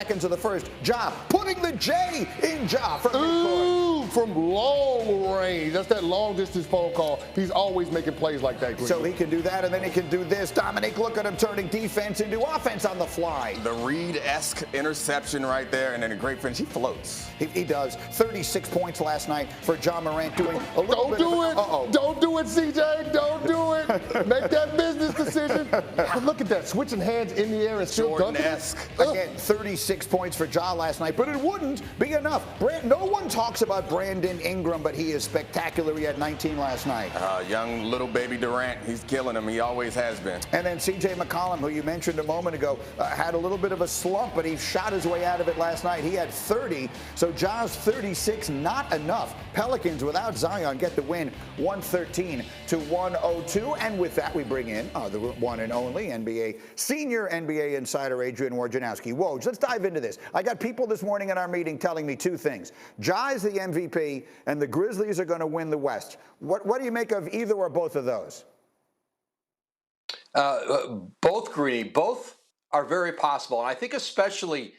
Seconds of the first. Ja putting the J in Ja from Ooh, from long range. That's that long distance phone call. He's always making plays like that. So he can do that, and then he can do this. Dominic, look at him turning defense into offense on the fly. The Reed-esque interception right there, and then a great finish. He floats. He does. 36 points last night for Ja Morant, doing a little Don't bit do of, it. Uh-oh. Don't do it, CJ. Don't do it. Make that business decision. But look at that. Switching hands in the air and still dunking. Jordan-esque. Again, 36 points for Ja last night, but it wouldn't be enough. No one talks about Brandon Ingram, but he is spectacular. He had 19 last night. Young little baby Durant, he's killing him. He always has been. And then C.J. McCollum, who you mentioned a moment ago, had a little bit of a slump, but he shot his way out of it last night. He had 30, so Ja's 36, not enough. Pelicans, without Zion, get the win, 113-102. And with that, we bring in the one and only senior NBA insider, Adrian Wojnarowski. Woj, let's dive into this. I got people this morning in our meeting telling me two things. Ja is the MVP, and the Grizzlies are going to win the West. What do you make of either or both of those? Both, Greeny. Both are very possible. And I think especially,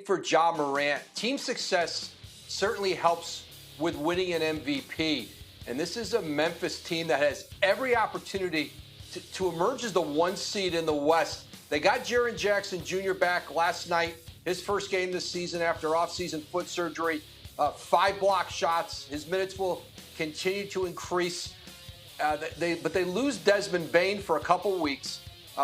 for Ja Morant, team success certainly helps with winning an MVP. And this is a Memphis team that has every opportunity to emerge as the one seed in the West. They got Jaren Jackson Jr. back last night, his first game this season after offseason foot surgery. 5 block shots. His minutes will continue to increase. But they lose Desmond Bane for a couple weeks.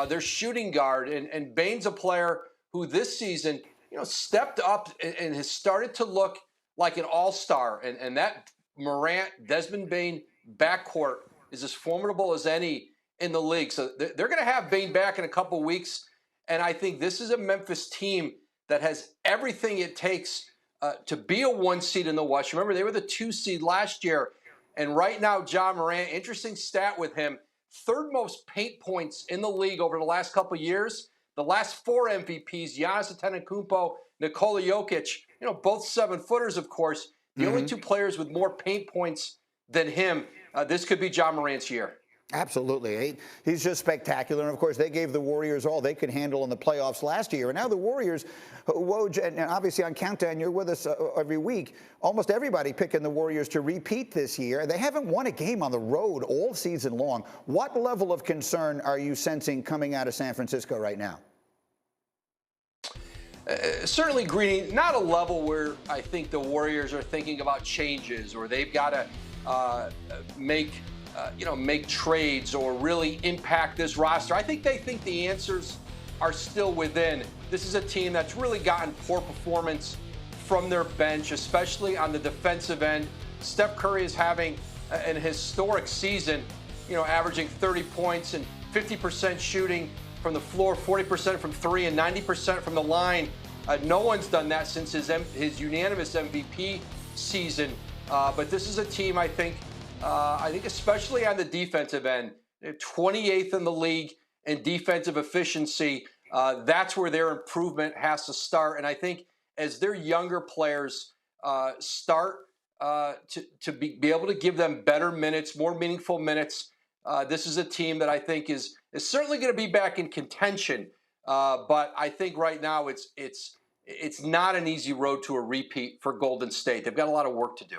Their shooting guard, and Bane's a player who this season, stepped up and has started to look like an all-star. And that Morant, Desmond Bane backcourt is as formidable as any in the league. So they're going to have Bane back in a couple weeks. And I think this is a Memphis team that has everything it takes to be a 1 seed in the West. Remember, they were the 2 seed last year. And right now, Ja Morant, interesting stat with him, 3rd most paint points in the league over the last couple of years. The last 4 MVPs, Giannis Antetokounmpo, Nikola Jokic, both 7-footers, of course. The only 2 players with more paint points than him. This could be Ja Morant's year. Absolutely. He's just spectacular. And, of course, they gave the Warriors all they could handle in the playoffs last year. And now the Warriors, Woj, and obviously on Countdown, you're with us every week. Almost everybody picking the Warriors to repeat this year. They haven't won a game on the road all season long. What level of concern are you sensing coming out of San Francisco right now? Certainly, Greeny, not a level where I think the Warriors are thinking about changes or they've got to make trades or really impact this roster. I think they think the answers are still within. This is a team that's really gotten poor performance from their bench, especially on the defensive end. Steph Curry is having an historic season, averaging 30 points and 50% shooting from the floor, 40% from 3, and 90% from the line. No one's done that since his unanimous MVP season. But this is a team, I think especially on the defensive end, 28th in the league in defensive efficiency. That's where their improvement has to start. And I think as their younger players start to be able to give them better minutes, more meaningful minutes, this is a team that I think is certainly going to be back in contention. But I think right now it's not an easy road to a repeat for Golden State. They've got a lot of work to do.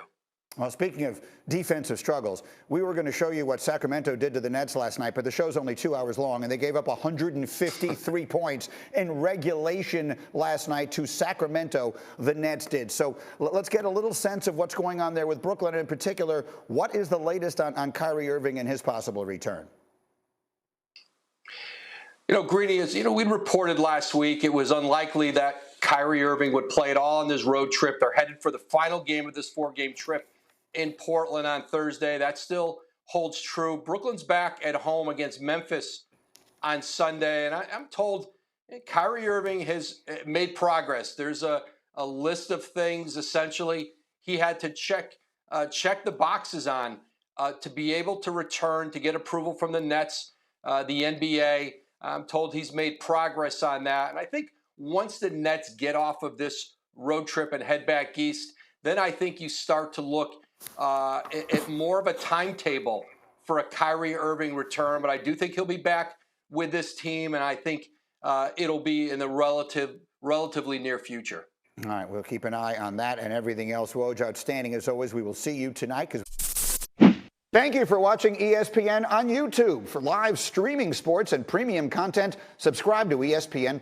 Well, speaking of defensive struggles, we were going to show you what Sacramento did to the Nets last night, but the show's only 2 hours long, and they gave up 153 points in regulation last night to Sacramento, the Nets did. So let's get a little sense of what's going on there with Brooklyn, and in particular, what is the latest on Kyrie Irving and his possible return? Greeny, as we reported last week, it was unlikely that Kyrie Irving would play at all on this road trip. They're headed for the final game of this 4-game trip in Portland on Thursday. That still holds true. Brooklyn's back at home against Memphis on Sunday, and I'm told Kyrie Irving has made progress. There's a list of things, essentially, he had to check the boxes on to be able to return, to get approval from the Nets, the NBA. I'm told he's made progress on that. And I think once the Nets get off of this road trip and head back east, then I think you start to look at more of a timetable for a Kyrie Irving return. But I do think he'll be back with this team, and I think it'll be in the relatively near future. All right, we'll keep an eye on that and everything else. Woj, outstanding as always. We will see you tonight. Thank you for watching ESPN on YouTube. For live streaming sports and premium content, subscribe to ESPN+.